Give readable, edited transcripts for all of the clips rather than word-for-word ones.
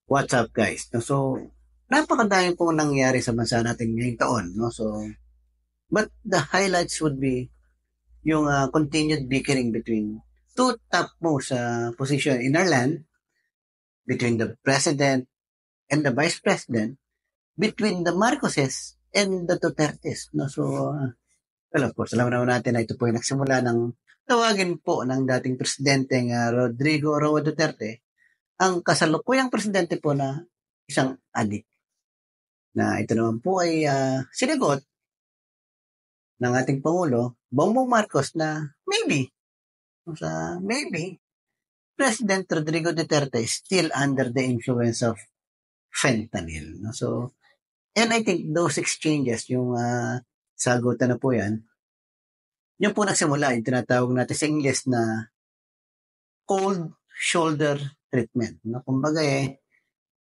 What's up, guys? No, so, napakadami pong nangyari sa bansa natin ngayong taon. No? So, but the highlights would be yung continued bickering between two topmost position in our land, between the president and the vice president, between the Marcoses and the Dutertes. No? So, well, of course, alam naman natin na ito po yung nagsimula ng tawagin po ng dating presidenteng Rodrigo Roa Duterte, ang kasalukuyang presidente po na isang adik. Na ito naman po ay sinagot ng ating Pangulo, Bongbong Marcos, na maybe, President Rodrigo Duterte is still under the influence of fentanyl. No? So, and I think those exchanges, yung sagutan na po yan, yung po nagsimula, yung tinatawag natin sa English na cold shoulder treatment. No? Kumbaga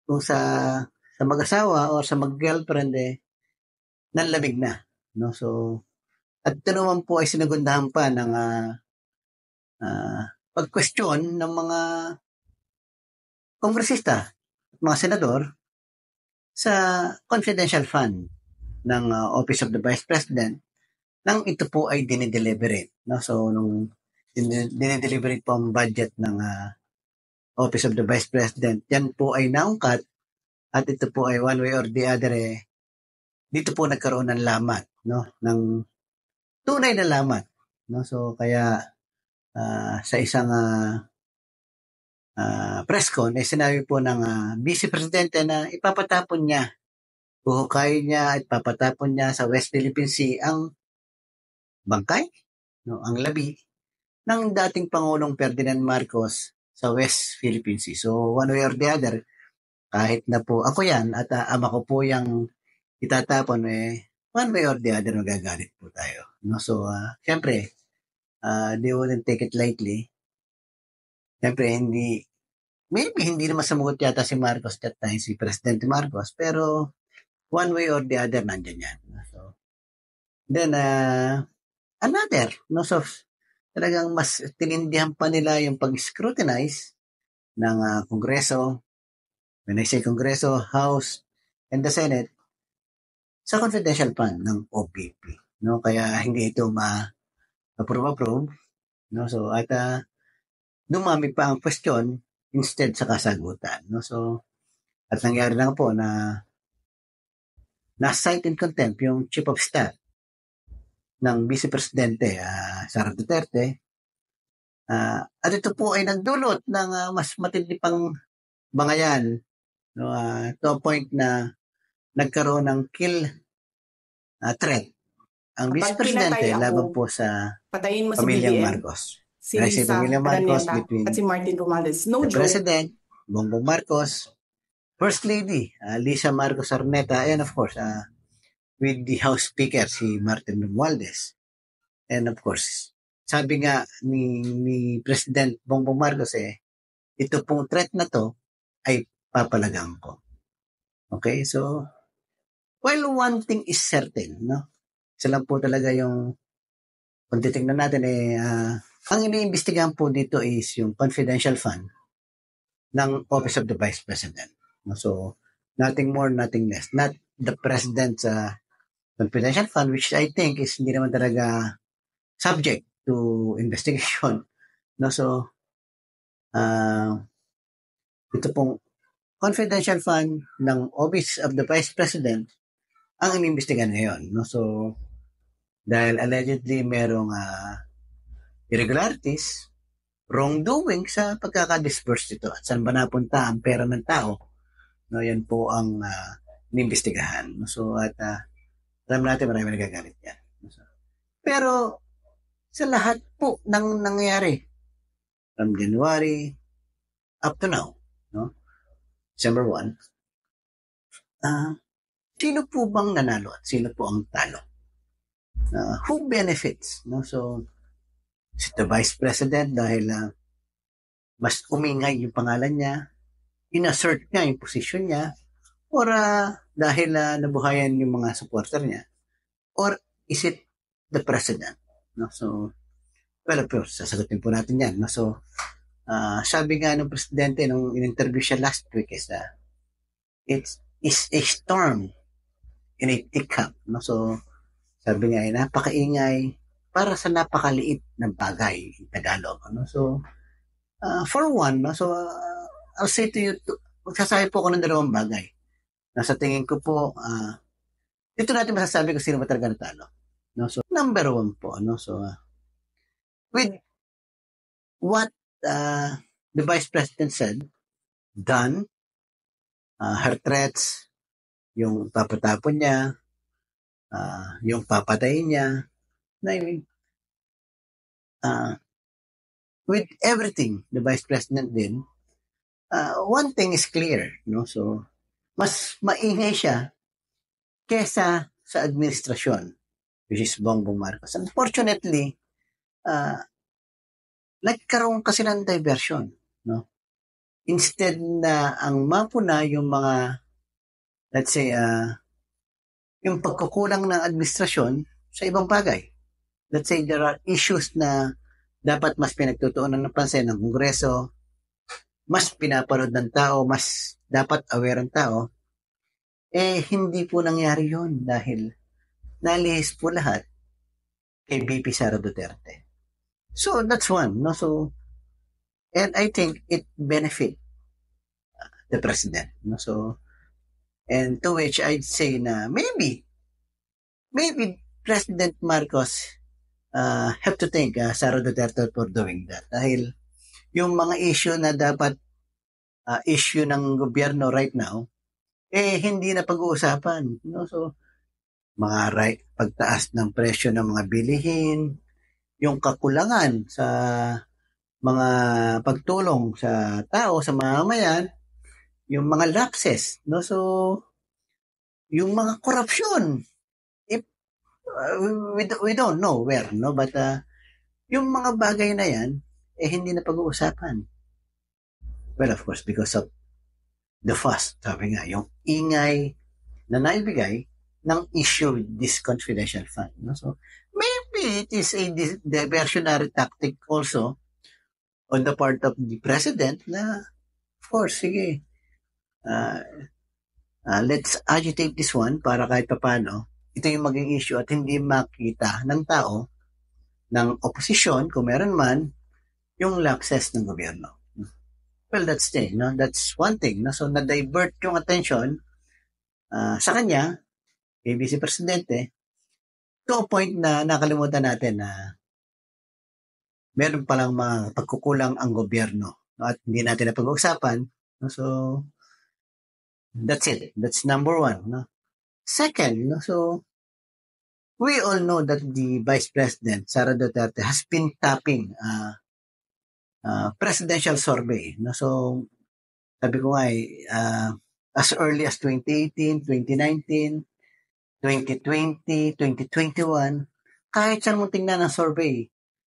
kung sa mag-asawa o sa mag-girlfriend nanlamig na. No? So, at ito naman po ay sinagundahan pa ng pag-question ng mga kongresista at mga senador sa confidential fund ng Office of the Vice President nang ito po ay dinideliberate. No? So, nung dinideliberate po ang budget ng Office of the Vice President, yan po ay naungkat at ito po ay one way or the other dito po nagkaroon ng lamat, no? Ng tunay na lamat. No? So, kaya sa isang press con, sinabi po ng Vice Presidente na ipapatapon niya, huhukayin niya at papatapon niya sa West Philippine Sea ang bangkay, no? Ang labi ng dating Pangulong Ferdinand Marcos sa West Philippine Sea. So, one way or the other, kahit na po ako yan at ama ko po yung itatapon, one way or the other magagalit po tayo. No? So, syempre, they wouldn't take it lightly. Syempre, maybe hindi naman samugot yata si Marcos that time, si Presidente Marcos, pero one way or the other, nandyan yan. So, then, another, no, so, talagang mas tinindihan pa nila yung pag-scrutinize ng Kongreso, when I say Kongreso, House, and the Senate, sa confidential fund ng OPP. No? Kaya hindi ito ma-approve. No? So, at dumami pa ang question instead sa kasagutan. No? So, at nangyari lang po na na-cite in contempt yung Chief of Staff ng Vice Presidente Sara Duterte. At ito po ay nagdulot ng mas matindi pang bangayan, no? To a point na nagkaroon ng kill threat ang Vice Kapag Presidente pinatay laban ako, po sa patayin mo si pamilyang BBM, Marcos. si Dahil sa Lisa pamilyang Marcos Araneta, between at si Martin Romualdez. No the joke. President, Bongbong Marcos, First Lady, Lisa Marcos Araneta, and of course, with the House Speaker, si Martin Romualdez. And of course, sabi nga ni President Bongbong Marcos ito pong threat na to ay papalagang ko. Okay, so, while one thing is certain, no? Isa lang po talaga yung, kung titignan natin ang iniimbestigahan po dito is yung confidential fund ng Office of the Vice President. No? So, nothing more, nothing less. Not the President's confidential fund, which I think is hindi naman talaga subject to investigation. No? So, ito pong confidential fund ng Office of the Vice President ang inimbestigahan ngayon. No? So, dahil allegedly merong irregularities, wrongdoing sa pagkakadisburse dito at saan ba napunta ang pera ng tao. No, yan po ang inimbestigahan. No? So, at alam natin marami nagagalit yan. So, pero sa lahat po ng nangyayari from January up to now, no? December 1, sino po bang nanalo at sino po ang talo? Who benefits? No? So, si the Vice President dahil mas umingay yung pangalan niya, inassert niya yung position niya, or dahil nabuhayan yung mga supporter niya, or is it the President? No? So, well, of course, sasagutin po natin yan. No? So, Sabi nga ng presidente nung in-interview siya last week it's a storm in a teacup. No? So, sabi nga napakaingay para sa napakaliit ng bagay in Tagalog. No? So, for one, no? So, I'll say to you, magsasabi po ako ng dalawang bagay. Sa tingin ko po, dito natin masasabi kung sino ba talaga natalo. No? So, number one po. No? So, with what the Vice President said, done, her threats, yung papatapon niya, yung papatayin niya, with everything the Vice President did, one thing is clear, no? So, mas maingay siya kesa sa administrasyon, which is Bongbong Marcos. Unfortunately, nagkaroon kasi ng diversion, no? Instead na ang mapuna yung mga, let's say, yung pagkukulang ng administrasyon sa ibang bagay. Let's say there are issues na dapat mas pinagtutuunan ng pansin ng Kongreso, mas pinapanood ng tao, mas dapat aware ng tao, hindi po nangyari yon dahil nalihis po lahat kay VP Sara Duterte. So, that's one. No? So, and I think it benefit the president. No? So, and to which I'd say na maybe President Marcos have to thank Sara Duterte for doing that. Dahil yung mga issue na dapat issue ng gobyerno right now, hindi na pag-uusapan. No? So, mga pagtaas ng presyo ng mga bilihin, yung kakulangan sa mga pagtulong sa tao, sa mamamayan, yung mga lapses. No? So, yung mga korupsyon, we don't know where, no? But yung mga bagay na yan, hindi na pag-uusapan. Well, of course, because of the fuss, sabi nga, yung ingay na naibigay ng issue with this confidential fund. No? So, maybe it is a diversionary tactic also on the part of the president na, of course, sige, let's agitate this one para kahit paano ito yung maging issue at hindi makita ng tao, ng oposisyon, kung meron man, yung lapses ng gobyerno. Well, that's the, no? That's one thing. No? So, na-divert yung attention sa kanya, kay Vice Presidente, to a point na nakalimutan natin na meron palang mga pagkukulang ang gobyerno, no? At hindi natin na pag-uusapan. No? So, that's it. That's number one. No? Second, no? So, we all know that the Vice President, Sara Duterte, has been tapping presidential survey. No? So, sabi ko nga as early as 2018, 2019, 2020, 2021, kahit saan mo tingnan ng survey,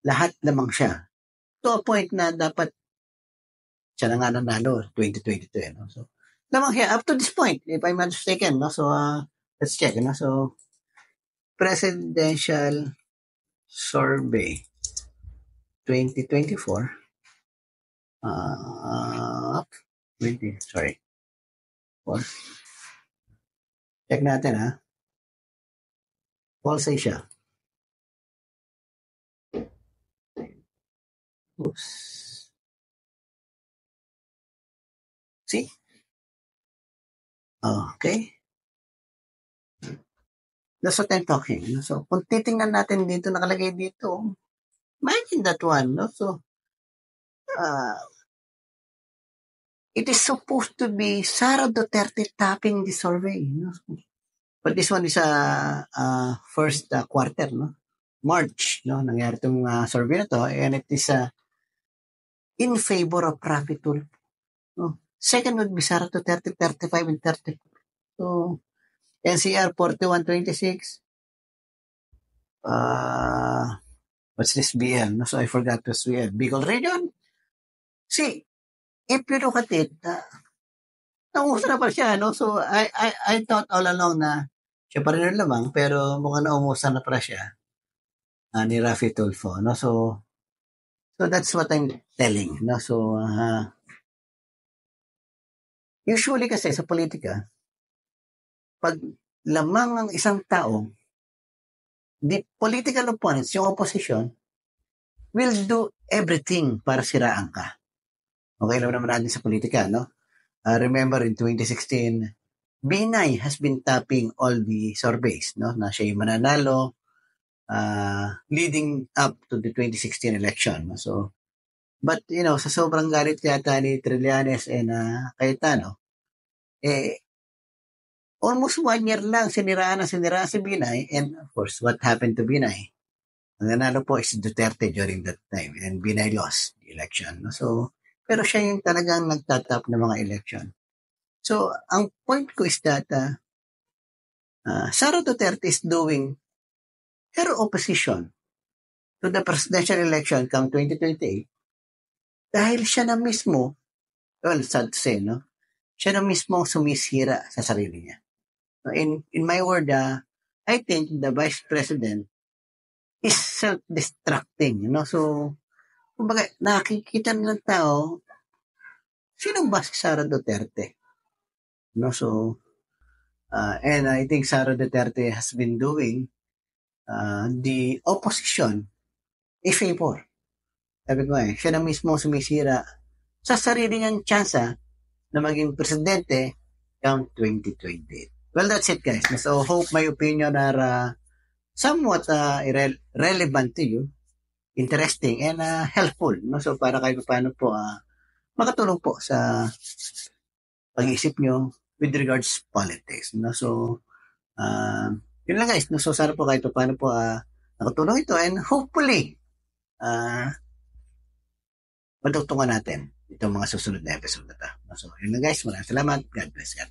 lahat lamang siya. To a point na dapat siya na nga nanalo 2022. No? So, lamang siya up to this point, if I'm not mistaken. No? So, let's check. No? So, presidential survey 2024 check natin false siya. Oops. See? Okay. That's what I'm talking. No? So, kung titingnan natin dito, nakalagay dito, imagine that one. No? So, it is supposed to be Sara Duterte tapping the survey. No? But this one is first quarter, no? March, no? Nangyari itong survey na to, and it is in favor of Rafi Tulfo. No? Second would be Sara Duterte, 35 and 34. So, NCR 4126. What's this BL? No, so I forgot this BL. Bicol Region. See, if you look at it, naumusta na pa siya, no? So I thought all along na siya pa rin lamang, pero mukhang naumusta na pa siya ni Rafi Tulfo, no? So So that's what I'm telling. No? So usually kasi sa politika, pag lamang ang isang tao, the political opponents, yung opposition, will do everything para siraan ka. Okay lang naman natin sa politika, no? Remember in 2016, Binay has been topping all the surveys, no? Na siya yung mananalo, leading up to the 2016 election. No? So, but, sa sobrang galit yata ni Trillanes and Cayetano, almost 1 year lang siniraan si Binay, and of course, what happened to Binay? Ang nanalo po is Duterte during that time, and Binay lost the election. No? So, pero siya yung talagang nagtatap ng mga election. So, ang point ko is that Sara Duterte is doing her opposition to the presidential election come 2028 dahil siya na mismo, well, sad to say, no? Siya na mismo sumisira sa sarili niya. So in my word, I think the Vice President is self-destructing, So, kumbaga, nakikita ng tao, sino ba si Sara Duterte? So, and I think Sara Duterte has been doing the opposition a favor. Sabi ko siya na mismo sumisira sa sarili niyang tsansa na maging presidente come 2028. Well, that's it, guys. So, hope my opinion are somewhat relevant to you, interesting, and helpful. So, para kayo paano po makatulong po sa pag-iisip nyo with regards politics. So, yun lang, guys. So, sana po kayo paano po nakatulong ito, and hopefully, matutungan natin itong mga susunod na episode na ito. So, yun lang, guys. Maraming salamat. God bless you.